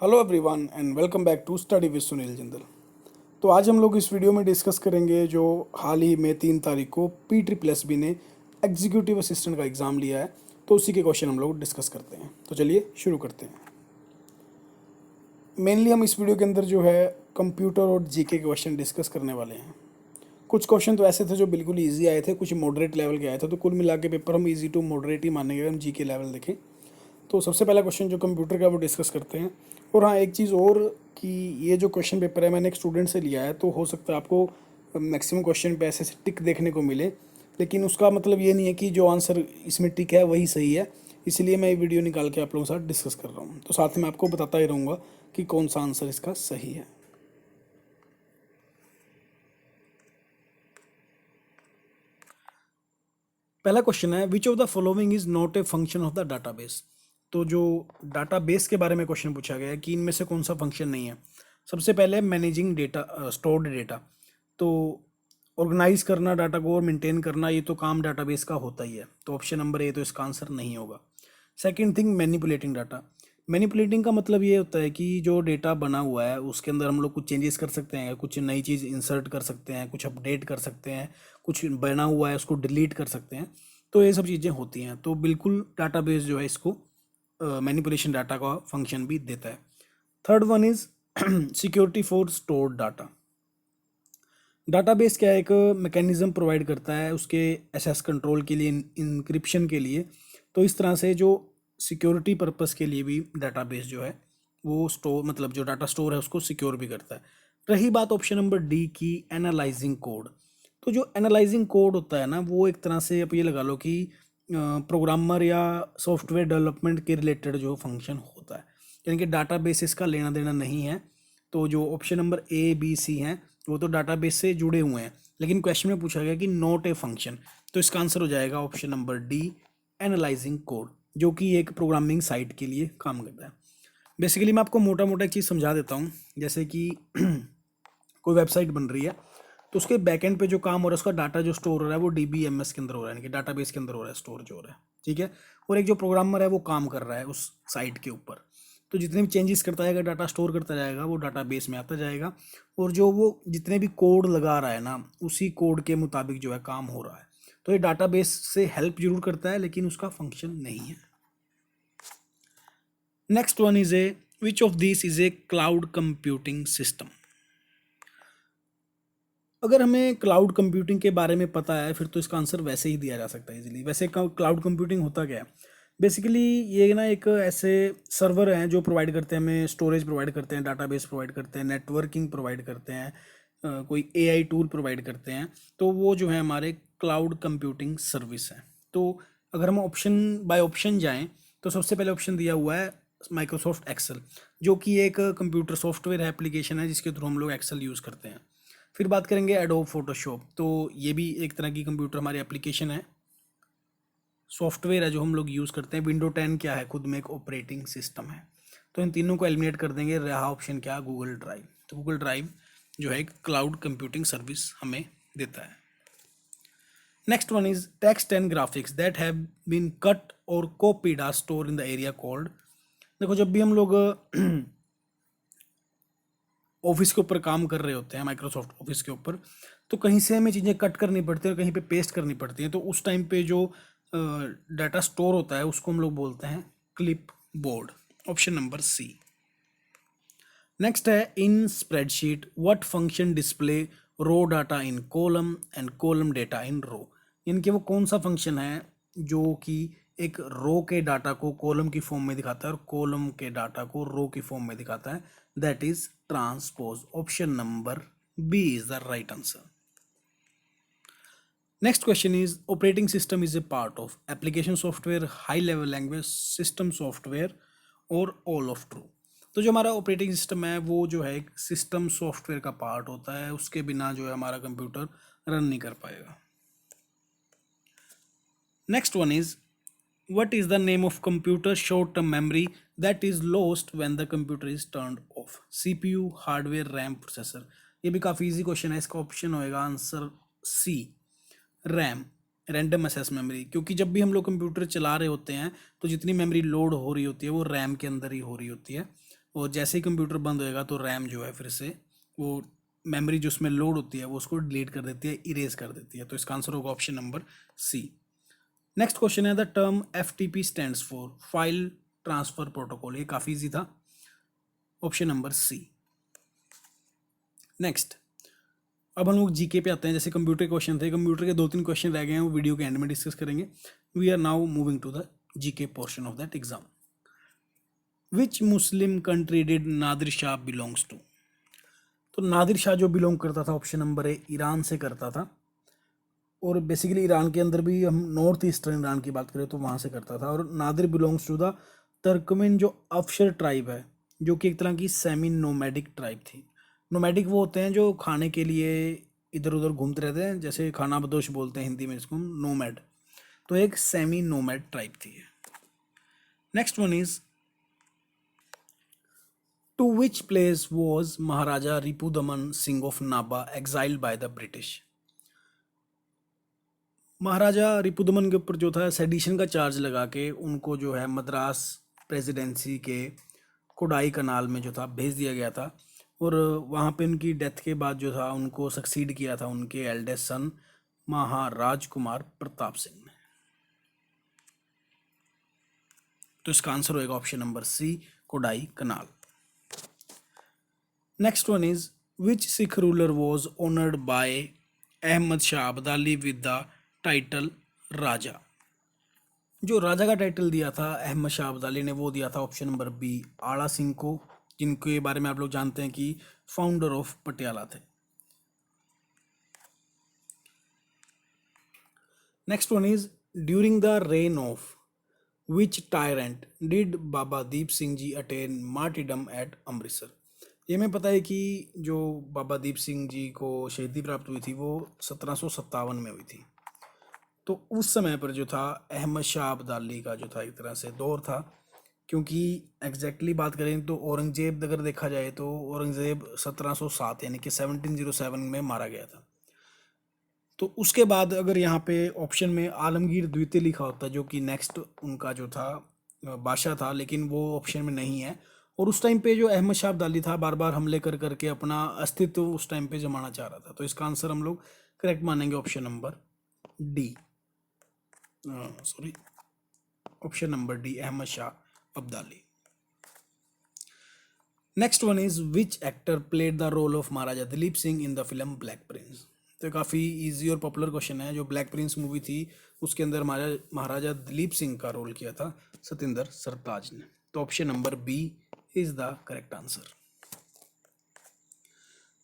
Hello everyone and welcome back to study with Sunil Jindal. तो आज हम लोग इस वीडियो में डिस्कस करेंगे जो हाल ही में 3 तारीख को PSSB ने एग्जीक्यूटिव असिस्टेंट का एग्ज़ाम लिया है, तो उसी के क्वेश्चन हम लोग डिस्कस करते हैं। तो चलिए शुरू करते हैं। मेनली हम इस वीडियो के अंदर जो है कंप्यूटर और जीके के क्वेश्चन डिस्कस करने वाले हैं। कुछ क्वेश्चन तो ऐसे थे जो बिल्कुल ईजी आए थे, कुछ मॉडरेट लेवल के आए थे, तो कुल मिला के पेपर हम ईजी टू मॉडरेट ही मानेंगे अगर हम जीके लेवल देखें। तो सबसे पहला क्वेश्चन जो कंप्यूटर का वो डिस्कस करते हैं। और हाँ, एक चीज़ और कि ये जो क्वेश्चन पेपर है मैंने एक स्टूडेंट से लिया है, तो हो सकता है आपको मैक्सिमम क्वेश्चन पे ऐसे टिक देखने को मिले, लेकिन उसका मतलब ये नहीं है कि जो आंसर इसमें टिक है वही सही है। इसलिए मैं ये वीडियो निकाल के आप लोगों के साथ डिस्कस कर रहा हूँ, तो साथ में आपको बताता ही रहूँगा कि कौन सा आंसर इसका सही है। पहला क्वेश्चन है, which of the following is not a function of the database. तो जो डाटाबेस के बारे में क्वेश्चन पूछा गया है कि इनमें से कौन सा फंक्शन नहीं है। सबसे पहले मैनेजिंग डेटा, स्टोर्ड डेटा। तो ऑर्गेनाइज करना डाटा को और मेंटेन करना, ये तो काम डाटाबेस का होता ही है, तो ऑप्शन नंबर ए तो इसका आंसर नहीं होगा। Second thing, manipulating data. Manipulating का मतलब ये होता है कि जो डेटा बना हुआ है उसके अंदर हम लोग कुछ चेंजेस कर सकते हैं, कुछ नई चीज़ इंसर्ट कर सकते हैं, कुछ अपडेट कर सकते हैं, कुछ बना हुआ है उसको डिलीट कर सकते हैं। तो ये सब चीज़ें होती हैं, तो बिल्कुल डाटाबेस जो है इसको मैनिपुलेशन डाटा का फंक्शन भी देता है। Third one is security for stored data. Database क्या है, एक मैकेनिज्म प्रोवाइड करता है उसके एसेस कंट्रोल के लिए, इंक्रिप्शन के लिए। तो इस तरह से जो सिक्योरिटी पर्पस के लिए भी डाटाबेस जो है वो स्टोर, मतलब जो डाटा स्टोर है उसको सिक्योर भी करता है। रही बात ऑप्शन नंबर डी की, एनालाइजिंग कोड। तो जो एनालाइजिंग कोड होता है ना, वो एक तरह से आप ये लगा लो कि प्रोग्रामर या सॉफ्टवेयर डेवलपमेंट के रिलेटेड जो फंक्शन होता है, यानी कि डाटा बेसिस का लेना देना नहीं है। तो जो option number A B C हैं वो तो डाटाबेस से जुड़े हुए हैं, लेकिन क्वेश्चन में पूछा गया कि नॉट ए फंक्शन, तो इसका आंसर हो जाएगा option number D, analysing code, जो कि एक प्रोग्रामिंग साइट के लिए काम करता है। बेसिकली मैं आपको मोटा मोटा एक चीज़ समझा देता हूँ। जैसे कि कोई वेबसाइट बन रही है, तो उसके बैकएंड पे जो काम हो रहा है, उसका डाटा जो स्टोर हो रहा है वो DBMS के अंदर हो रहा है, यानी कि डाटाबेस के अंदर हो रहा है, स्टोर जो हो रहा है, ठीक है। और एक जो प्रोग्रामर है वो काम कर रहा है उस साइट के ऊपर। तो जितने भी चेंजेस करता जाएगा, डाटा स्टोर करता जाएगा, वो डाटाबेस में आता जाएगा। और जो वो जितने भी कोड लगा रहा है ना, उसी कोड के मुताबिक जो है काम हो रहा है। तो ये डाटाबेस से हेल्प जरूर करता है, लेकिन उसका फंक्शन नहीं है। Next one is a, which of this is a cloud computing system. अगर हमें क्लाउड कंप्यूटिंग के बारे में पता है फिर तो इसका आंसर वैसे ही दिया जा सकता है इजीली। वैसे क्लाउड कंप्यूटिंग होता क्या है, बेसिकली ये ना एक ऐसे सर्वर हैं जो प्रोवाइड करते हैं, हमें स्टोरेज प्रोवाइड करते हैं, डाटाबेस प्रोवाइड करते हैं, नेटवर्किंग प्रोवाइड करते हैं, कोई AI टूल प्रोवाइड करते हैं। तो वो जो है हमारे क्लाउड कंप्यूटिंग सर्विस है। तो अगर हम ऑप्शन बाय ऑप्शन जाएं, तो सबसे पहले ऑप्शन दिया हुआ है माइक्रोसॉफ्ट एक्सेल, जो कि एक कंप्यूटर सॉफ्टवेयर एप्लीकेशन है जिसके थ्रू हम लोग एक्सेल यूज़ करते हैं। फिर बात करेंगे एडोब फोटोशॉप, तो ये भी एक तरह की कंप्यूटर हमारी एप्लीकेशन है, सॉफ्टवेयर है जो हम लोग यूज़ करते हैं। विंडो 10 क्या है, खुद में एक ऑपरेटिंग सिस्टम है। तो इन तीनों को एलिमिनेट कर देंगे, रहा ऑप्शन क्या, गूगल ड्राइव। तो गूगल ड्राइव जो है एक क्लाउड कंप्यूटिंग सर्विस हमें देता है। Next one is text and graphics that have been cut or copied are store in the area called. देखो, जब भी हम लोग ऑफिस के ऊपर काम कर रहे होते हैं, माइक्रोसॉफ्ट ऑफिस के ऊपर, तो कहीं से हमें चीज़ें कट करनी पड़ती हैं और कहीं पे पेस्ट करनी पड़ती हैं। तो उस टाइम पे जो डाटा स्टोर होता है उसको हम लोग बोलते हैं clipboard, option number C. Next है, in spreadsheet what function display row data in column and column data in row. यानी कि वो कौन सा फंक्शन है जो कि एक रो के डाटा को कॉलम की फॉर्म में दिखाता है और कॉलम के डाटा को रो की फॉर्म में दिखाता है, that is transpose, option number B is the right answer. Next question is, operating system is a part of application software, high level language, system software और ऑल ऑफ ट्रू। तो जो हमारा operating system है वो जो है एक system software का पार्ट होता है, उसके बिना जो है हमारा कंप्यूटर रन नहीं कर पाएगा। Next one is, what is the name of computer short term memory that is lost when the computer is turned off? CPU, hardware, RAM, processor. ये भी काफ़ी इजी क्वेश्चन है, इसका ऑप्शन होएगा answer C, RAM, random access memory. क्योंकि जब भी हम लोग कंप्यूटर चला रहे होते हैं तो जितनी मेमोरी लोड हो रही होती है वो रैम के अंदर ही हो रही होती है। और जैसे ही कंप्यूटर बंद होएगा तो रैम जो है फिर से वो मेमोरी जो उसमें लोड होती है वो उसको डिलीट कर देती है, इरेज कर देती है। तो इसका आंसर होगा option number C. Next question है the term FTP stands for file transfer protocol. ये काफ़ी इजी था, ऑप्शन नंबर सी। नेक्स्ट, अब हम लोग जीके पे आते हैं। जैसे कंप्यूटर क्वेश्चन थे, कंप्यूटर के 2-3 क्वेश्चन रह गए हैं, वो वीडियो के एंड में डिस्कस करेंगे। We are now moving to the GK portion of that exam. Which Muslim country did Nadir Shah belongs to. तो नादिर शाह जो बिलोंग करता था, ऑप्शन नंबर ए, ईरान से करता था। और बेसिकली ईरान के अंदर भी हम नॉर्थ ईस्टर्न ईरान की बात करें तो वहाँ से करता था। और नादिर बिलोंग्स टू द तर्कमेन जो अफशर ट्राइब है, जो कि एक तरह की सेमी नोमैडिक ट्राइब थी। नोमैडिक वो होते हैं जो खाने के लिए इधर उधर घूमते रहते हैं, जैसे खाना बदोश बोलते हैं हिंदी में इसको, नोमैड। तो एक सेमी नोमैड ट्राइब थी। Next one is to which place was Maharaja Ripudaman Singh of Nabha exiled by the British. Maharaja Ripudaman के ऊपर जो था सेडिशन का चार्ज लगा के उनको जो है मद्रास प्रेसिडेंसी के कोडाई कनाल में जो था भेज दिया गया था। और वहाँ पे उनकी डेथ के बाद जो था उनको सक्सीड किया था उनके एल्डेस्ट सन महाराज कुमार प्रताप सिंह ने। तो इसका आंसर होगा option number C, Kodai Kanal. Next one is which Sikh ruler was honoured by Ahmad Shah Abdali with the title Raja. जो राजा का टाइटल दिया था अहमद शाह अब्दाली ने, वो दिया था ऑप्शन नंबर बी, आला सिंह को, जिनके बारे में आप लोग जानते हैं कि फाउंडर ऑफ पटियाला थे। Next one is during the reign of which tyrant did Baba Deep Singh ji attain martyrdom at Amritsar. ये हमें पता है कि जो बाबा दीप सिंह जी को शहीदी प्राप्त हुई थी वो 1757 में हुई थी। तो उस समय पर जो था अहमद शाह अब्दाली का जो था एक तरह से दौर था, क्योंकि एग्जैक्टली बात करें तो औरंगजेब अगर देखा जाए तो औरंगजेब 1707 यानी कि 1707 में मारा गया था। तो उसके बाद अगर यहाँ पे ऑप्शन में आलमगीर द्वितीय लिखा होता जो कि नेक्स्ट उनका जो था बादशाह था, लेकिन वो ऑप्शन में नहीं है। और उस टाइम पे जो अहमद शाह अब्दाली था बार बार हमले कर करके अपना अस्तित्व उस टाइम पे जमाना चाह रहा था। तो इसका आंसर हम लोग करेक्ट मानेंगे option number D, sorry option number D, Ahmad Shah Abdali. Next one is which actor played the role of Maharaja Dilip Singh in the film Black Prince. तो काफ़ी इजी और पॉपुलर क्वेश्चन है। जो ब्लैक प्रिंस मूवी थी उसके अंदर महाराजा दिलीप सिंह का रोल किया था सतिंदर सरताज ने। तो option number B is the correct answer.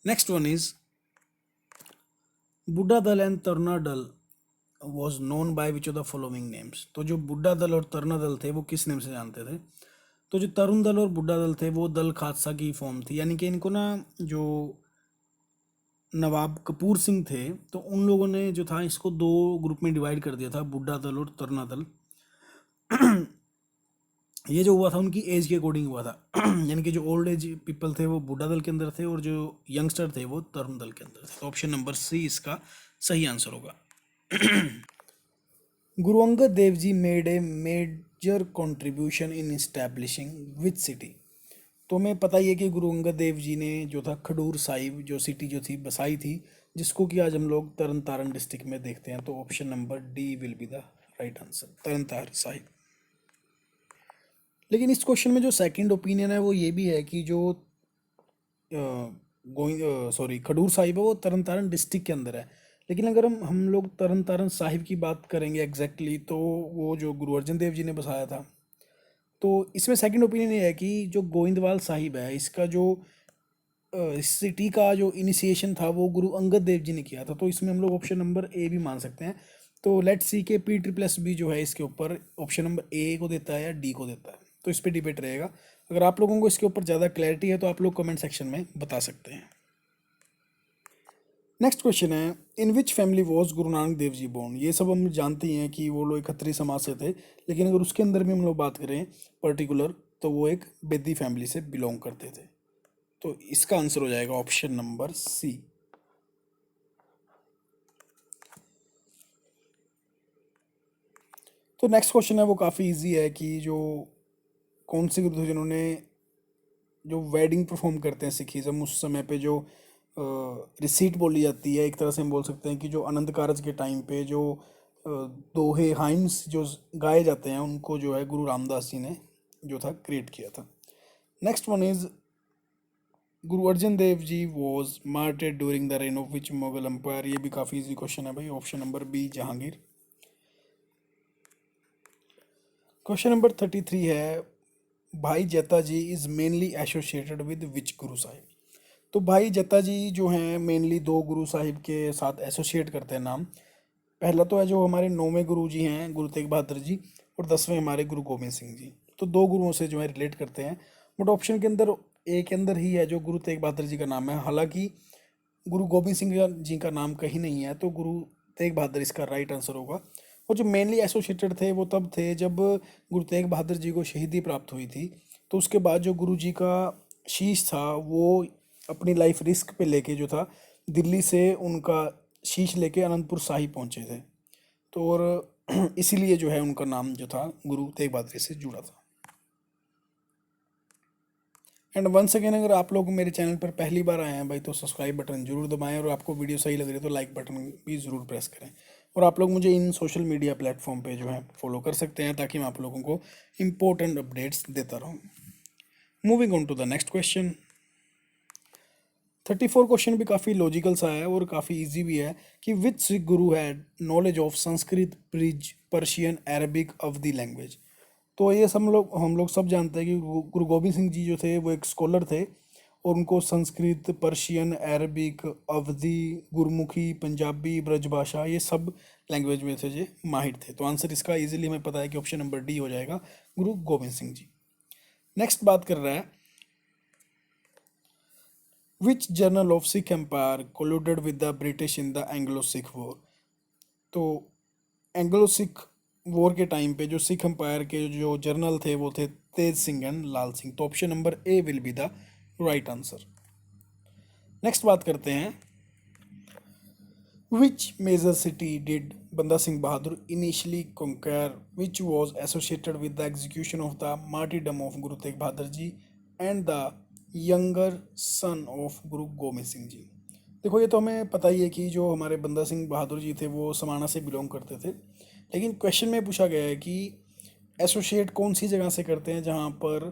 Next one is Budha Dal and Tarna Dal was known by which of the following names. तो जो बुड्ढा दल और तरना दल थे वो किस नेम से जानते थे। तो जो तरुण दल और बुड्ढा दल थे वो दल खालसा की फॉर्म थी, यानी कि इनको ना जो नवाब कपूर सिंह थे तो उन लोगों ने जो था इसको 2 ग्रुप में डिवाइड कर दिया था, बुड्ढा दल और तरना दल। ये जो हुआ था उनकी एज के अकॉर्डिंग हुआ था। यानी कि जो ओल्ड एज पीपल थे वो बुड्ढा दल के अंदर थे और जो यंगस्टर थे वो तरुण दल के अंदर थे। तो ऑप्शन नंबर सी इसका सही आंसर होगा। Guru Angad Dev ji made a major contribution in establishing which city. तो हमें पता ही है कि गुरु अंगद देव जी ने जो था खडूर साहिब जो सिटी जो थी बसाई थी, जिसको कि आज हम लोग तरन तारण डिस्ट्रिक्ट में देखते हैं। तो option number D will be the right answer, Tarn Taran Sahib. लेकिन इस क्वेश्चन में जो सेकंड ओपिनियन है वो ये भी है कि जो खडूर साहिब है वो तरन तारण डिस्ट्रिक्ट के अंदर है। लेकिन अगर हम लोग तरन तारण साहिब की बात करेंगे एग्जैक्टली तो वो जो गुरु अर्जन देव जी ने बसाया था। तो इसमें सेकंड ओपिनियन ये है कि जो गोविंदवाल साहिब है इसका जो इस सिटी का जो इनिशिएशन था वो गुरु अंगद देव जी ने किया था। तो इसमें हम लोग ऑप्शन नंबर ए भी मान सकते हैं। तो लेट्स सी के P++ जो है इसके ऊपर ऑप्शन नंबर ए को देता है या डी को देता है, तो इस पर डिबेट रहेगा। अगर आप लोगों को इसके ऊपर ज़्यादा क्लैरिटी है तो आप लोग कमेंट सेक्शन में बता सकते हैं। नेक्स्ट क्वेश्चन है in which family was Guru Nanak Dev ji born. ये सब हम जानते ही हैं कि वो लोग एक खत्री समाज से थे, लेकिन अगर उसके अंदर भी हम लोग बात करें पर्टिकुलर तो वो एक बेदी फैमिली से बिलोंग करते थे। तो इसका आंसर हो जाएगा ऑप्शन नंबर सी। तो नेक्स्ट क्वेश्चन है वो काफ़ी इजी है कि जो कौन से गुरु थे जिन्होंने जो वेडिंग परफॉर्म करते हैं सिखिज़्म, उस समय पे जो रिसीट बोली जाती है, एक तरह से हम बोल सकते हैं कि जो आनंद कारज के टाइम पे जो दोहे हाइम्स जो गाए जाते हैं, उनको जो है गुरु रामदास जी ने जो था क्रिएट किया था। Next one is Guru Arjan Dev ji was martyred during the reign of which Mughal empire. ये भी काफ़ी इजी क्वेश्चन है भाई, option number B Jahangir. Question number 33 है भाई जता जी is mainly associated with which Guru Sahib. तो भाई जता जी जो हैं मेनली दो गुरु साहिब के साथ एसोसिएट करते हैं नाम। पहला तो है जो हमारे 9वें गुरु जी हैं गुरु तेग बहादुर जी, और 10वें हमारे गुरु गोबिंद सिंह जी। तो दो गुरुओं से जो है रिलेट करते हैं, बट ऑप्शन के अंदर ए के अंदर ही है जो गुरु तेग बहादुर जी का नाम है। हालांकि गुरु गोबिंद सिंह जी का नाम कहीं नहीं है, तो गुरु तेग बहादुर इसका राइट आंसर होगा। और जो मेनली एसोसिएटेड थे वो तब थे जब गुरु तेग बहादुर जी को शहीदी प्राप्त हुई थी। तो उसके बाद जो गुरु जी का शीश था वो अपनी लाइफ रिस्क पे लेके जो था दिल्ली से उनका शीश लेके अनंतपुर साहिब पहुंचे थे। तो और इसीलिए जो है उनका नाम जो था गुरु तेग बहादुर से जुड़ा था। एंड वंस अगेन अगर आप लोग मेरे चैनल पर पहली बार आए हैं भाई, तो सब्सक्राइब बटन जरूर दबाएं, और आपको वीडियो सही लग रही है तो लाइक बटन भी ज़रूर प्रेस करें। और आप लोग मुझे इन सोशल मीडिया प्लेटफॉर्म पे जो है फॉलो कर सकते हैं, ताकि मैं आप लोगों को इंपॉर्टेंट अपडेट्स देता रहूँ। Moving on to the next question. 34 question भी काफ़ी लॉजिकल सा है और काफ़ी इजी भी है कि विच सिख गुरु had knowledge of Sanskrit, bridge, Persian, Arabic, Awadhi language. तो ये हम लोग सब जानते हैं कि गुरु गोबिंद सिंह जी जो थे वो एक स्कॉलर थे, और उनको संस्कृत, पर्शियन, अरबिक, अवधी, गुरमुखी, पंजाबी, ब्रजभाषा, ये सब लैंग्वेज में थे जो माहिर थे। तो आंसर इसका इजीली हमें पता है कि ऑप्शन नंबर डी हो जाएगा, गुरु गोबिंद सिंह जी। नेक्स्ट बात कर रहा है which general of Sikh empire colluded with the British in the Anglo Sikh war. तो एंग्लो सिख वॉर के टाइम पे जो सिख एम्पायर के जो जर्नल थे वो थे तेज सिंह एंड लाल सिंह। तो option number A will be the right answer. Next बात करते हैं विच मेजर सिटी डिड बंदा Singh Bahadur initially conquer which was associated with the execution of the martyrdom of Guru Tegh Bahadur ji and the younger son of Guru Gobind Singh ji. देखो ये तो हमें पता ही है कि जो हमारे बंदा सिंह बहादुर जी थे वो समाना से बिलोंग करते थे, लेकिन क्वेश्चन में पूछा गया है कि एसोसिएट कौन सी जगह से करते हैं जहाँ पर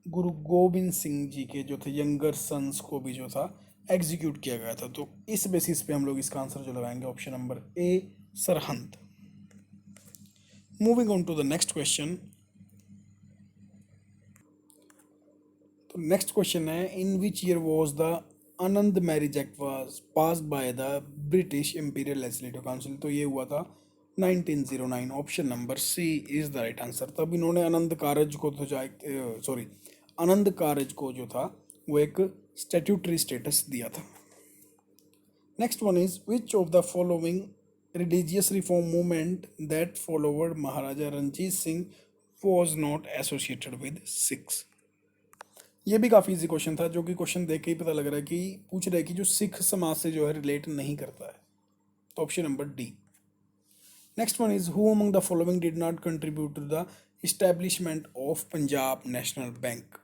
गुरु गोबिंद सिंह जी के जो थे यंगर सन्स को भी जो था एग्जीक्यूट किया गया था। तो इस बेसिस पे हम लोग इसका आंसर जो लगाएंगे option number A Sirhind. Moving on to the next question. तो नेक्स्ट क्वेश्चन है in which year was the Anand marriage act was passed by the British imperial legislative council. तो ये हुआ था 1909। Option number C is the right answer. तब इन्होंने आनंद कारज को तो सॉरी आनंद कारज को जो था वो एक स्टैट्यूटरी स्टेटस दिया था। Next one is which of the following religious reform movement that followed Maharaja Ranjit Singh was not associated with Sikhs. ये भी काफ़ी इजी क्वेश्चन था, जो कि क्वेश्चन देख के ही पता लग रहा है कि पूछ रहा है कि जो सिख समाज से जो है रिलेट नहीं करता है। तो option number D. Next one is who among the following did not contribute to the establishment of Punjab National Bank.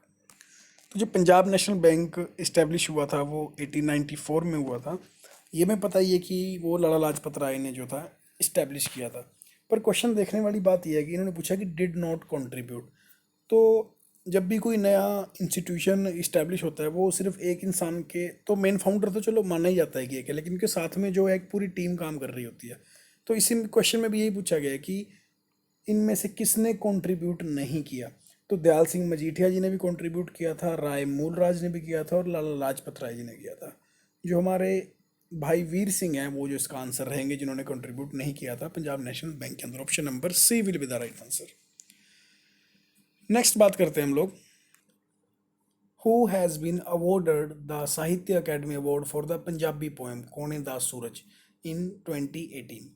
तो जो पंजाब नेशनल बैंक इस्टेब्लिश हुआ था वो 1894 में हुआ था। ये मैं पता ही है कि वो लाला लाजपत राय ने जो था इस्टेब्लिश किया था। पर क्वेश्चन देखने वाली बात यह है कि इन्होंने पूछा कि डिड नॉट कंट्रीब्यूट। तो जब भी कोई नया इंस्टीट्यूशन इस्टेब्लिश होता है वो सिर्फ एक इंसान के, तो मेन फाउंडर तो चलो माना ही जाता है कि एक है, लेकिन उनके साथ में जो है एक पूरी टीम काम कर रही होती है। तो इसी क्वेश्चन में भी यही पूछा गया है कि इनमें से किसने कंट्रीब्यूट नहीं किया। तो दयाल सिंह मजीठिया जी ने भी कंट्रीब्यूट किया था, राय मूलराज ने भी किया था, और लाला लाजपत राय जी ने किया था। जो हमारे भाई वीर सिंह हैं वो जो इसका आंसर रहेंगे जिन्होंने कंट्रीब्यूट नहीं किया था पंजाब नेशनल बैंक के अंदर। Option number C will be the right answer. Next बात करते हैं हम लोग who has been awarded the Sahitya academy award for the Punjabi poem Kaune Das सूरज इन 2018।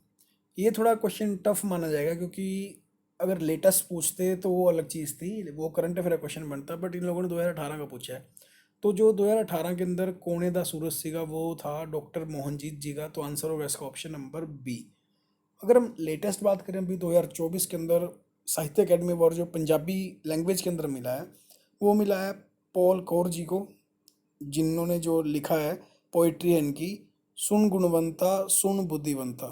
ये थोड़ा क्वेश्चन टफ माना जाएगा, क्योंकि अगर लेटेस्ट पूछते तो वो अलग चीज़ थी, वो करंट अफेयर क्वेश्चन बनता, बट इन लोगों ने 2018 का पूछा है। तो जो 2018 के अंदर कौने दा सूरज सीगा वो था डॉक्टर मोहनजीत जी का। तो आंसर होगा इसका ऑप्शन नंबर बी। अगर हम लेटेस्ट बात करें अभी 2024 के अंदर साहित्य अकेडमी अवार्ड जो पंजाबी लैंग्वेज के अंदर मिला है वो मिला है पॉल कौर जी को, जिन्होंने जो लिखा है पोइट्री है इनकी, सुन गुणवंता सुन बुद्धिवंता।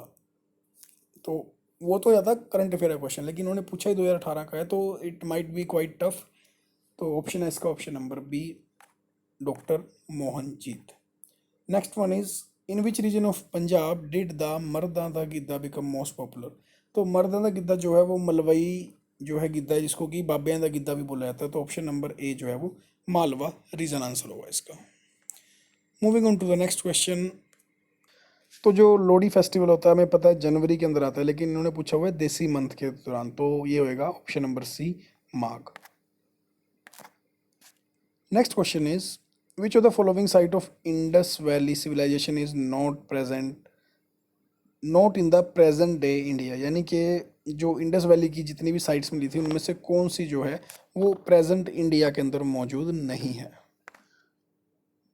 तो वो तो ज़्यादा करंट अफेयर है क्वेश्चन, लेकिन उन्होंने पूछा ही 2018 का है, तो it might be quite tough. तो ऑप्शन है इसका option number B, doctor Mohanjeet. Next one is, in which region of Punjab did the मर्दा दा गिद्दा बिकम मोस्ट पॉपुलर। तो मर्दा दा गिद्दा जो है वो मलवई जो है गिद्दा है, जिसको कि बाबियां दा गिद्दा भी बोला जाता है। तो ऑप्शन नंबर ए जो है वो मालवा रीजन आंसर होगा इसका। Moving on to the next question. तो जो लोहड़ी फेस्टिवल होता है हमें पता है जनवरी के अंदर आता है, लेकिन इन्होंने पूछा हुआ है देसी मंथ के दौरान, तो ये होएगा option number C, Magh. Next question is, which of the following site of Indus Valley civilization is not in the present day India. यानी कि जो इंडस वैली की जितनी भी साइट्स मिली थी उनमें से कौन सी जो है वो प्रेजेंट इंडिया के अंदर मौजूद नहीं है।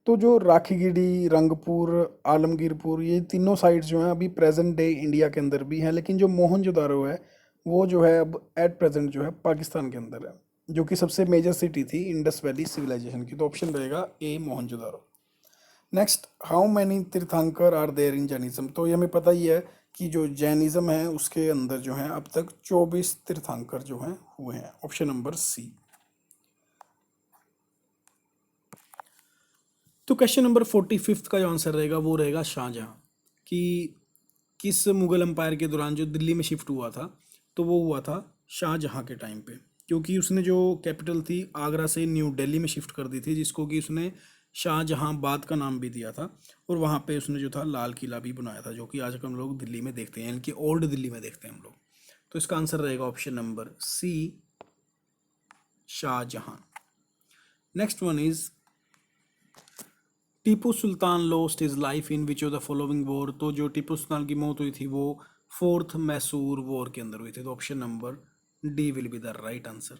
तो जो राखीगढ़ी, रंगपुर, आलमगीरपुर, ये तीनों साइट्स जो हैं अभी प्रेजेंट डे इंडिया के अंदर भी हैं, लेकिन जो मोहनजोदारो है वो जो है अब एट प्रेजेंट जो है पाकिस्तान के अंदर है, जो कि सबसे मेजर सिटी थी इंडस वैली सिविलाइजेशन की। तो ऑप्शन रहेगा ए, मोहनजोदारो। नेक्स्ट, हाउ मैनी तीर्थंकर आर देयर इन जैनिज्म। तो ये हमें पता ही है कि जो जैनिज्म है उसके अंदर जो है अब तक 24 तीर्थंकर जो हैं हुए हैं। Option number C. तो क्वेश्चन नंबर 45 का जो आंसर रहेगा वो रहेगा शाहजहाँ। कि किस मुगल एम्पायर के दौरान जो दिल्ली में शिफ्ट हुआ था, तो वो हुआ था शाहजहाँ के टाइम पे, क्योंकि उसने जो कैपिटल थी आगरा से न्यू दिल्ली में शिफ्ट कर दी थी, जिसको कि उसने शाहजहाँबाद का नाम भी दिया था। और वहाँ पे उसने जो था लाल किला भी बनाया था, जो कि आज हम लोग दिल्ली में देखते हैं, इनकी ओल्ड दिल्ली में देखते हैं हम लोग। तो इसका आंसर रहेगा option number C, Shahjahan. Next one is, Tipu Sultan lost his life in which of the following war. तो जो टीपू सुल्तान की मौत हुई थी वो फोर्थ मैसूर वॉर के अंदर हुई थी। तो option number D will be the right answer.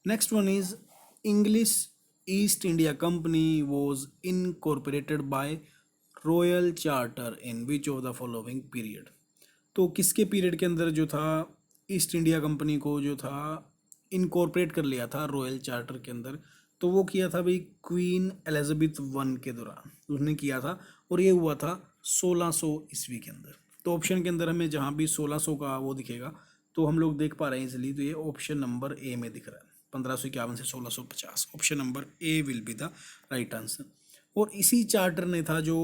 Next one is, English East India Company was incorporated by royal charter in which of the following period. तो किसके पीरियड के अंदर जो था ईस्ट इंडिया कंपनी को जो था इनकॉर्पोरेट कर लिया था रॉयल चार्टर के अंदर। तो वो किया था भाई क्वीन एलिजाबेथ वन के दौरान उसने किया था, और ये हुआ था 1600 ईस्वी के अंदर। तो ऑप्शन के अंदर हमें जहाँ भी 1600 का वो दिखेगा तो हम लोग देख पा रहे हैं इसलिए, तो ये ऑप्शन नंबर ए में दिख रहा है, 1551 से 1650। Option number A will be the right answer. और इसी चार्टर ने था जो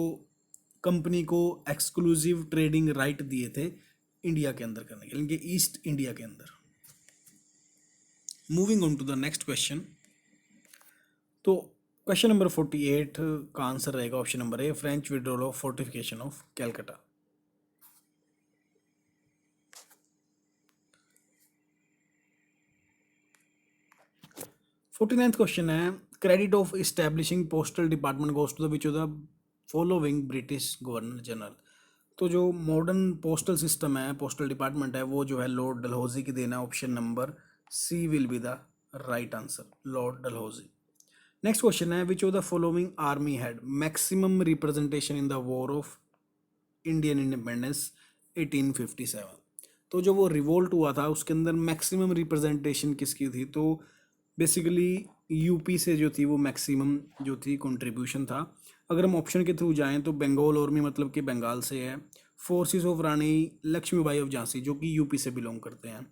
कंपनी को एक्सक्लूसिव ट्रेडिंग राइट दिए थे इंडिया के अंदर करने के लिए, ईस्ट इंडिया के अंदर। Moving on to the next question. तो क्वेश्चन नंबर 48 का आंसर रहेगा option number A, French withdrawal of fortification of Calcutta. Forty ninth question है, credit of establishing postal department goes to the which of the following British governor general. तो जो modern postal system है, postal department है, वो जो है lord Dalhousie की देना। Option number C will be the right answer, Lord Dalhousie. Next question है, which of the following army had maximum representation in the war of Indian independence 1857। तो जो वो रिवोल्ट हुआ था उसके अंदर मैक्सिमम रिप्रेजेंटेशन किसकी थी। तो बेसिकली यूपी से जो थी वो मैक्सिमम जो थी कंट्रीब्यूशन था। अगर हम ऑप्शन के थ्रू जाएं तो बंगाल आर्मी मतलब कि बंगाल से है, forces of Rani Lakshmibai of Jhansi जो कि यूपी से बिलोंग करते हैं।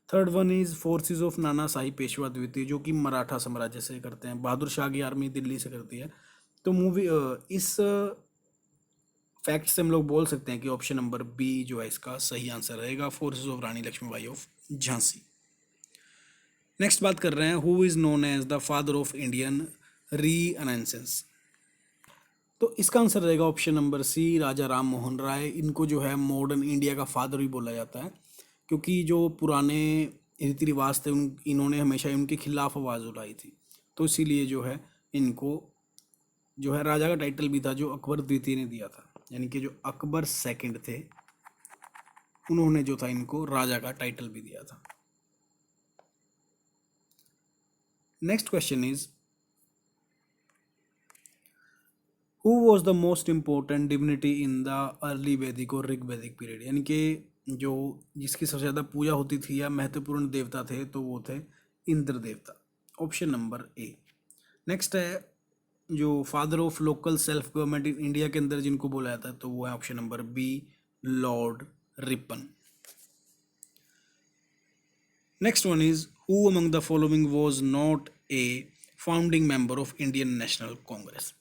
Third one is forces of Nana Sahib Peshwa द्वितीय जो कि मराठा साम्राज्य से करते हैं। बहादुर शाह की आर्मी दिल्ली से करती है। तो मूवी इस फैक्ट से हम लोग बोल सकते हैं कि ऑप्शन नंबर बी जो है इसका सही आंसर रहेगा, forces of Rani Lakshmibai of Jhansi. Next बात कर रहे हैं, who is known as the father of Indian renaissance. तो इसका आंसर रहेगा option number C, Raja Ram Mohan Roy. इनको जो है मॉडर्न इंडिया का फादर भी बोला जाता है, क्योंकि जो पुराने रीति रिवाज थे इन्होंने हमेशा उनके खिलाफ आवाज़ उठाई थी। तो इसीलिए जो है इनको जो है राजा का टाइटल भी था जो अकबर द्वितीय ने दिया था, यानी कि जो अकबर सेकंड थे उन्होंने जो था इनको राजा का टाइटल भी दिया था। Next question is, who was the most important divinity in the early वैदिक और ऋग वैदिक पीरियड। यानी कि जो जिसकी सबसे ज़्यादा पूजा होती थी या महत्वपूर्ण देवता थे तो वो थे इंद्र देवता। ऑप्शन नंबर ए। नेक्स्ट है जो father of local self government in India के अंदर जिनको बोला जाता है, तो वो है option number B, Lord Ripon. Next one is who among the following was not a founding member of Indian national Congress.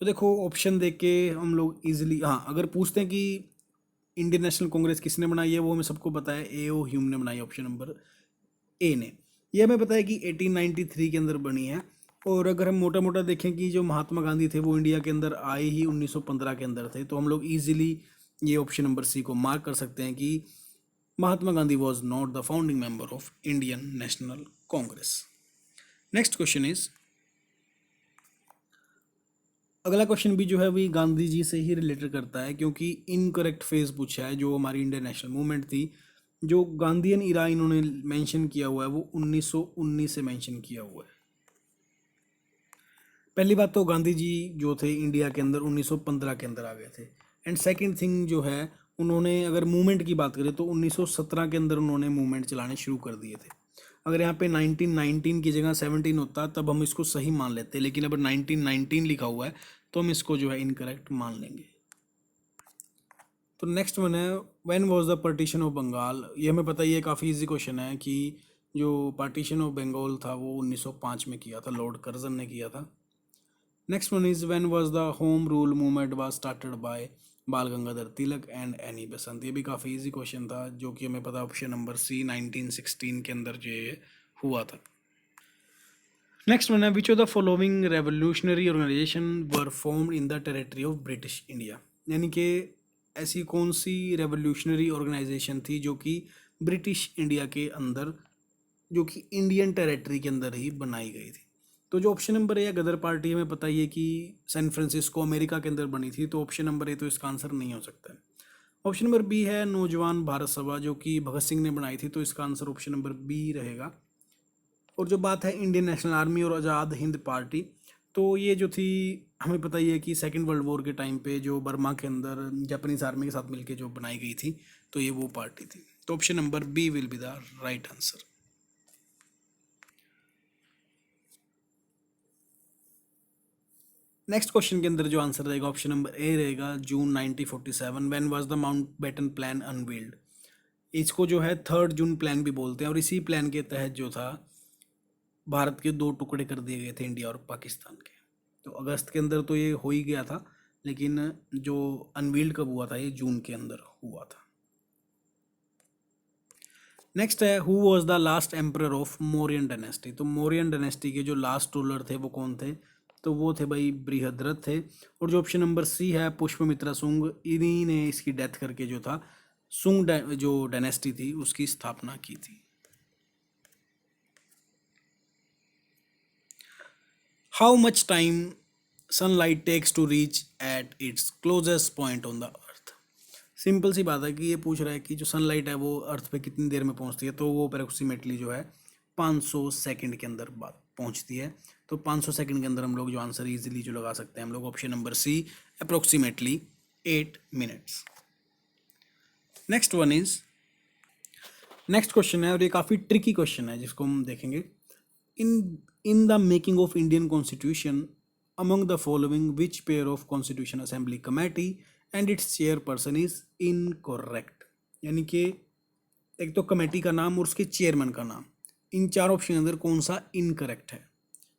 तो देखो ऑप्शन देख के हम लोग इजीली, हाँ अगर पूछते हैं कि इंडियन नेशनल कांग्रेस किसने बनाई है, वो हमें सबको पता है, ए ओ ह्यूम ने बनाई, ऑप्शन नंबर ए ने। ये हमें पता है कि 1893 के अंदर बनी है। और अगर हम मोटा मोटा देखें कि जो महात्मा गांधी थे वो इंडिया के अंदर आए ही 1915 के अंदर थे, तो हम लोग इजीली ये ऑप्शन नंबर सी को मार्क कर सकते हैं कि Mahatma Gandhi was not the founding member of Indian national Congress. Next question is, अगला क्वेश्चन भी जो है वही गांधी जी से ही रिलेटेड करता है, क्योंकि इनकरेक्ट फेज पूछा है। जो हमारी इंडियन नेशनल मूवमेंट थी, जो गांधीयन इरा इन्होंने मेंशन किया हुआ है वो 1919 से मेंशन किया हुआ है। पहली बात तो गांधी जी जो थे इंडिया के अंदर 1915 के अंदर आ गए थे। एंड सेकंड थिंग जो है, उन्होंने अगर मूवमेंट की बात करें तो 1917 के अंदर उन्होंने मूवमेंट चलाने शुरू कर दिए थे। अगर यहाँ पे 1919 की जगह 17 होता तब हम इसको सही मान लेते, लेकिन अब 1919 लिखा हुआ है तो हम इसको जो है इनकरेक्ट मान लेंगे। तो नेक्स्ट वन है when was the partition of Bengal. ये हमें पता ही है, काफ़ी इजी क्वेश्चन है कि जो पार्टीशन ऑफ बंगाल था वो 1905 में किया था, लॉर्ड कर्जन ने किया था। Next one is when was the home rule movement was started by बाल गंगाधर तिलक एंड एनी बेसंत। ये भी काफ़ी इजी क्वेश्चन था, जो कि हमें पता, ऑप्शन नंबर सी 1916 के अंदर जो ये हुआ था। नेक्स्ट वन है which of the following revolutionary organization were formed in the territory of British India. यानी कि ऐसी कौन सी रेवोल्यूशनरी ऑर्गेनाइजेशन थी जो कि ब्रिटिश इंडिया के अंदर, जो कि इंडियन टेरिटरी के अंदर ही बनाई गई थी। तो जो ऑप्शन नंबर ए है गदर पार्टी, हमें पता ही है कि सैन फ्रांसिस्को अमेरिका के अंदर बनी थी, तो ऑप्शन नंबर ए तो इसका आंसर नहीं हो सकता है। ऑप्शन नंबर बी है नौजवान भारत सभा, जो कि भगत सिंह ने बनाई थी, तो इसका आंसर ऑप्शन नंबर बी रहेगा। और जो बात है इंडियन नेशनल आर्मी और आज़ाद हिंद पार्टी, तो ये जो थी हमें पता ही है कि सेकेंड वर्ल्ड वॉर के टाइम पे जो बर्मा के अंदर जापानीज आर्मी के साथ मिलकर जो बनाई गई थी, तो ये वो पार्टी थी। तो option number B will be the right answer. Next question के अंदर जो आंसर रहेगा ऑप्शन नंबर ए रहेगा, June 1947 when was the Mountbatten plan unveiled. इसको जो है 3 जून प्लान भी बोलते हैं, और इसी प्लान के तहत जो था भारत के 2 टुकड़े कर दिए गए थे, इंडिया और पाकिस्तान के। तो अगस्त के अंदर तो ये हो ही गया था, लेकिन जो अनवील्ड कब हुआ था, ये जून के अंदर हुआ था। नेक्स्ट है who was the last emperor of Mauryan dynasty. तो मौर्यन डायनेस्टी के जो लास्ट रूलर थे वो कौन थे, तो वो थे भाई बृहद्रथ थे। और जो ऑप्शन नंबर सी है पुष्पमित्रा सुंग, इन्हीं ने इसकी डेथ करके जो था सुंग जो डायनेस्टी थी उसकी स्थापना की थी। How much time sunlight takes to reach at its closest point on the earth. Simple सी बात है कि ये पूछ रहा है कि जो सनलाइट है वो अर्थ पे कितनी देर में पहुंचती है, तो वो अप्रोक्सीमेटली जो है 500 सेकंड के अंदर बात पहुंचती है। तो 500 सेकंड के अंदर हम लोग जो आंसर इजीली जो लगा सकते हैं हम लोग, option number C approximately 8 minutes. Next one is, next question है और ये काफ़ी ट्रिकी क्वेश्चन है जिसको हम देखेंगे। In in the making of Indian constitution among the following which pair of constitution assembly committee and its chairperson is incorrect. यानी कि एक तो कमेटी का नाम और उसके चेयरमैन का नाम, इन 4 ऑप्शन के अंदर कौन सा इनकरेक्ट है।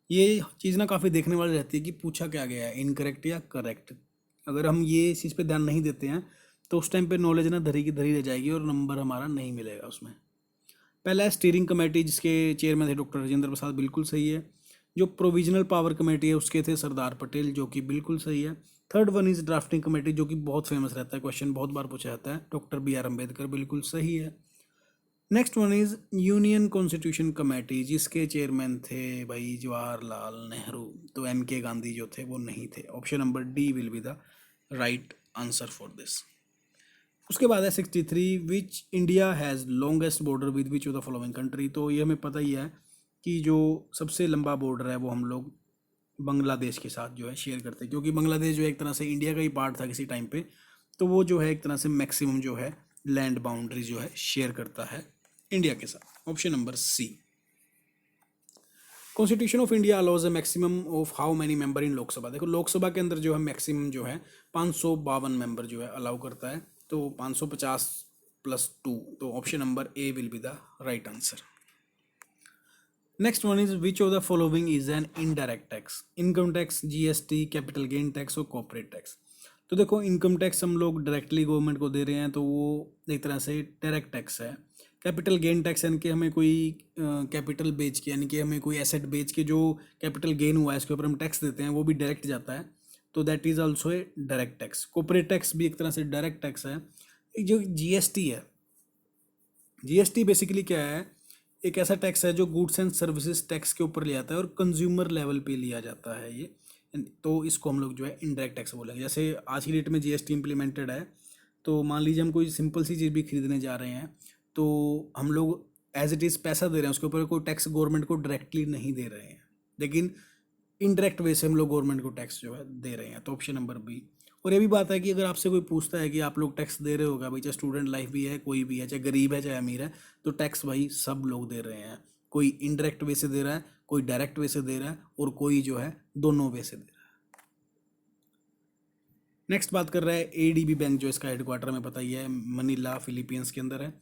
ये चीज़ ना काफ़ी देखने वाली रहती है कि पूछा क्या गया है, इनकरेक्ट या करेक्ट। अगर हम ये इस चीज़ पे ध्यान नहीं देते हैं तो उस टाइम पे नॉलेज ना धरी की धरी रह जाएगी और नंबर हमारा नहीं मिलेगा उसमें। पहला है स्टीयरिंग कमेटी, जिसके चेयरमैन थे डॉक्टर राजेंद्र प्रसाद, बिल्कुल सही है। जो प्रोविजनल पावर कमेटी है उसके थे सरदार पटेल, जो कि बिल्कुल सही है। Third one is drafting committee, जो कि बहुत फेमस रहता है, क्वेश्चन बहुत बार पूछा जाता है, डॉक्टर BR अम्बेडकर, बिल्कुल सही है। Next one is union constitution committee, जिसके चेयरमैन थे भाई जवाहरलाल नेहरू, तो MK गांधी जो थे वो नहीं थे। Option number D will be the right answer for this. उसके बाद है 63 which India has longest border with which of the following country. तो ये हमें पता ही है कि जो सबसे लंबा बॉर्डर है वो हम लोग बांग्लादेश के साथ जो है शेयर करते हैं, क्योंकि बांग्लादेश जो एक तरह से इंडिया का ही पार्ट था किसी टाइम पे, तो वो जो है एक तरह से मैक्सिमम जो है लैंड बाउंड्री जो है शेयर करता है इंडिया के साथ। Option number C. Constitution of India allows a maximum of how many member in Lok Sabha. देखो लोकसभा के अंदर जो है मैक्सिमम जो है 552 मेंबर जो है अलाउ करता है, तो 550 प्लस 2, तो option number A will be the right answer. Next one is which of the following is an indirect tax. Income tax, GST, capital gain tax और कॉर्पोरेट टैक्स। तो देखो इनकम टैक्स हम लोग directly government को दे रहे हैं, तो वो एक तरह से डायरेक्ट टैक्स है। कैपिटल गेन टैक्स यानी कि हमें कोई कैपिटल बेच के, यानी कि हमें कोई एसेट बेच के जो कैपिटल गेन हुआ है इसके ऊपर हम टैक्स देते हैं, वो भी डायरेक्ट जाता है, तो that is also a direct tax. Corporate tax भी एक तरह से डायरेक्ट टैक्स है। जो जीएसटी है, जीएसटी बेसिकली क्या है, एक ऐसा टैक्स है जो गुड्स एंड सर्विसेज टैक्स के ऊपर लिया जाता है और कंज्यूमर लेवल पे लिया जाता है ये, तो इसको हम लोग जो है इनडायरेक्ट टैक्स बोलेंगे। जैसे आज की डेट में जीएसटी इम्प्लीमेंटेड है, तो मान लीजिए हम कोई सिंपल सी चीज़ भी खरीदने जा रहे हैं, तो हम लोग एज इट इज़ पैसा दे रहे हैं, उसके ऊपर कोई टैक्स गवर्नमेंट को डायरेक्टली नहीं दे रहे हैं, लेकिन इनडायरेक्ट वे से हम लोग गवर्नमेंट को टैक्स जो है दे रहे हैं, तो ऑप्शन नंबर बी। और ये भी बात है कि अगर आपसे कोई पूछता है कि आप लोग टैक्स दे रहे होगा, भाई चाहे स्टूडेंट लाइफ भी है, कोई भी है, चाहे गरीब है चाहे अमीर है, तो टैक्स भाई सब लोग दे रहे हैं। कोई इनडायरेक्ट वे से दे रहा है, कोई डायरेक्ट वे से दे रहा है, और कोई जो है दोनों वे से दे रहा है। नेक्स्ट बात कर रहा है एडीबी बैंक, जो इसका हेडक्वार्टर में पता ही है मनीला फिलीपींस के अंदर है।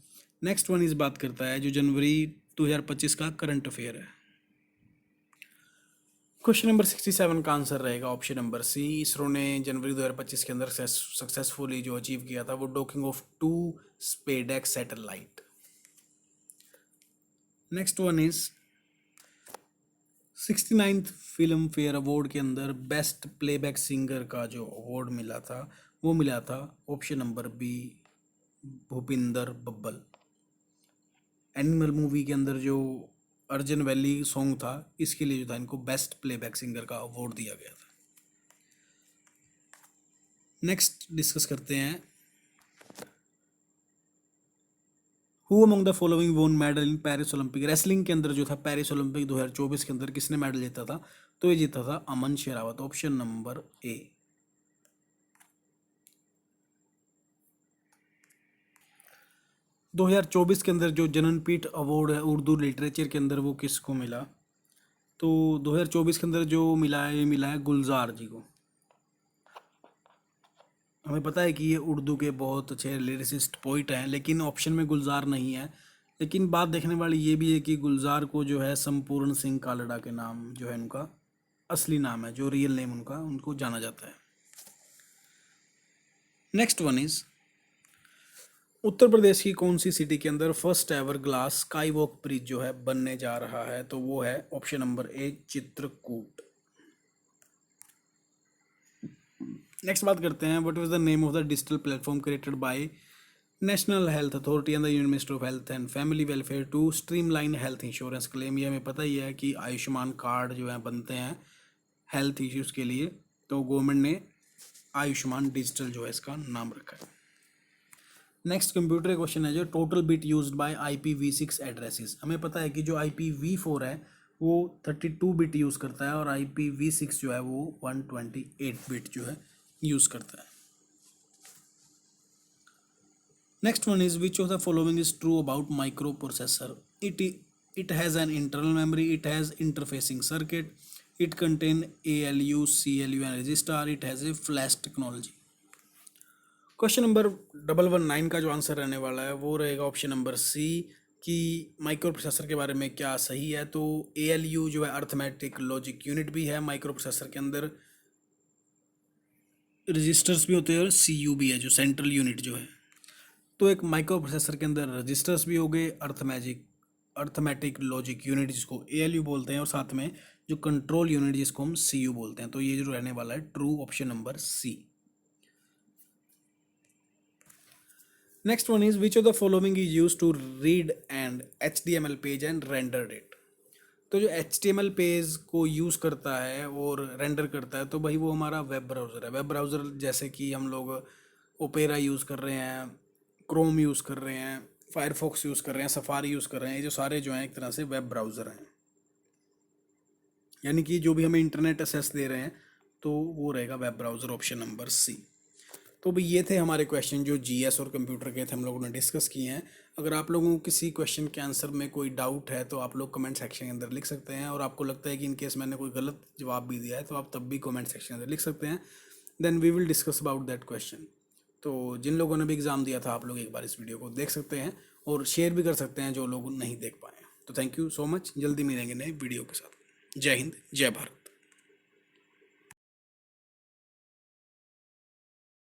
नेक्स्ट वन इस बात करता है जो जनवरी 2025 का करंट अफेयर है। क्वेश्चन नंबर 67 का आंसर रहेगा ऑप्शन नंबर सी। इसरो ने जनवरी 2025 के अंदर सक्सेसफुली जो अचीव किया था वो docking of 2 SpaceX satellite. Next one is 69th film fair award के अंदर बेस्ट प्लेबैक सिंगर का जो अवार्ड मिला था वो मिला था option number B, Bhupinder Babbal. Animal movie के अंदर जो अर्जन वैली सॉन्ग था, इसके लिए जो था इनको बेस्ट प्लेबैक सिंगर का अवार्ड दिया गया था। नेक्स्ट डिस्कस करते हैं हु अमंग द फॉलोइंग वोन medal in Paris Olympic. Wrestling के अंदर जो था पेरिस ओलंपिक 2024 के अंदर किसने मेडल जीता था, तो ये जीता था अमन शेरावत, ऑप्शन नंबर ए। दो 2024 के अंदर जो जननपीठ अवार्ड है उर्दू लिटरेचर के अंदर वो किसको मिला, तो 2024 के अंदर जो मिला है ये मिला है गुलजार जी को। हमें पता है कि ये उर्दू के बहुत अच्छे लिरिसिस्ट पोइट हैं, लेकिन ऑप्शन में गुलजार नहीं है। लेकिन बात देखने वाली ये भी है कि गुलजार को जो है संपूर्ण सिंह कालड़ा के नाम जो है उनका असली नाम है, जो रियल नेम उनका उनको जाना जाता है। Next one is Uttar Pradesh की कौन सी सिटी के अंदर first ever glass sky walk bridge जो है बनने जा रहा है, तो वो है option number A, Chitrakoot. Next बात करते हैं what was the name of the digital platform created by National Health Authority and the Union Minister of Health and Family Welfare to streamline health insurance claim. ये हमें पता ही है कि Ayushman card जो है बनते हैं हेल्थ इश्यूज के लिए, तो गवर्नमेंट ने आयुष्मान डिजिटल जो है इसका नाम रखा है। नेक्स्ट कंप्यूटर क्वेश्चन है जो total bit used by IPv6 addresses. हमें पता है कि जो IPv4 है वो 32 बिट यूज़ करता है और IPv6 जो है वो 128 बिट जो है यूज़ करता है। Next one is which of the following is true about micro processor. It has an internal memory, it has interfacing circuit, it contain ALU CLU and register, it has a flash technology. Question number 119 का जो answer रहने वाला है वो रहेगा option number सी, कि micro processor के बारे में क्या सही है। तो ALU जो है अर्थमेटिक लॉजिक यूनिट भी है माइक्रो प्रोसेसर के अंदर, रजिस्टर्स भी होते हैं और CU भी है जो सेंट्रल यूनिट जो है। तो एक माइक्रो प्रोसेसर के अंदर रजिस्टर्स भी हो गए, अर्थमेटिक लॉजिक यूनिट जिसको ALU बोलते हैं, और साथ में जो कंट्रोल यूनिट जिसको हम CU बोलते हैं। तो ये जो रहने वाला है true, option number C. Next one is which of the following is use to read and HTML page and render it. तो जो HTML पेज को यूज़ करता है और रेंडर करता है, तो भाई वो हमारा वेब ब्राउज़र है। वेब ब्राउज़र जैसे कि हम लोग ओपेरा यूज़ कर रहे हैं, क्रोम यूज़ कर रहे हैं, फायरफॉक्स यूज़ कर रहे हैं, सफारी यूज़ कर रहे हैं, ये जो सारे जो हैं एक तरह से वेब ब्राउज़र हैं। यानी कि जो भी हमें इंटरनेट एक्सेस दे रहे हैं तो वो रहेगा web browser, option number C. तो भाई ये थे हमारे क्वेश्चन जो जीएस और कंप्यूटर के थे, हम लोगों ने डिस्कस किए हैं। अगर आप लोगों को किसी क्वेश्चन के आंसर में कोई डाउट है तो आप लोग कमेंट सेक्शन के अंदर लिख सकते हैं, और आपको लगता है कि इन केस मैंने कोई गलत जवाब भी दिया है तो आप तब भी कमेंट सेक्शन के अंदर लिख सकते हैं। Then we will discuss about that question. तो जिन लोगों ने भी एग्ज़ाम दिया था आप लोग एक बार इस वीडियो को देख सकते हैं और शेयर भी कर सकते हैं जो लोग नहीं देख पाए। तो थैंक यू सो मच, जल्दी मिलेंगे नए वीडियो के साथ। जय हिंद, जय भारत।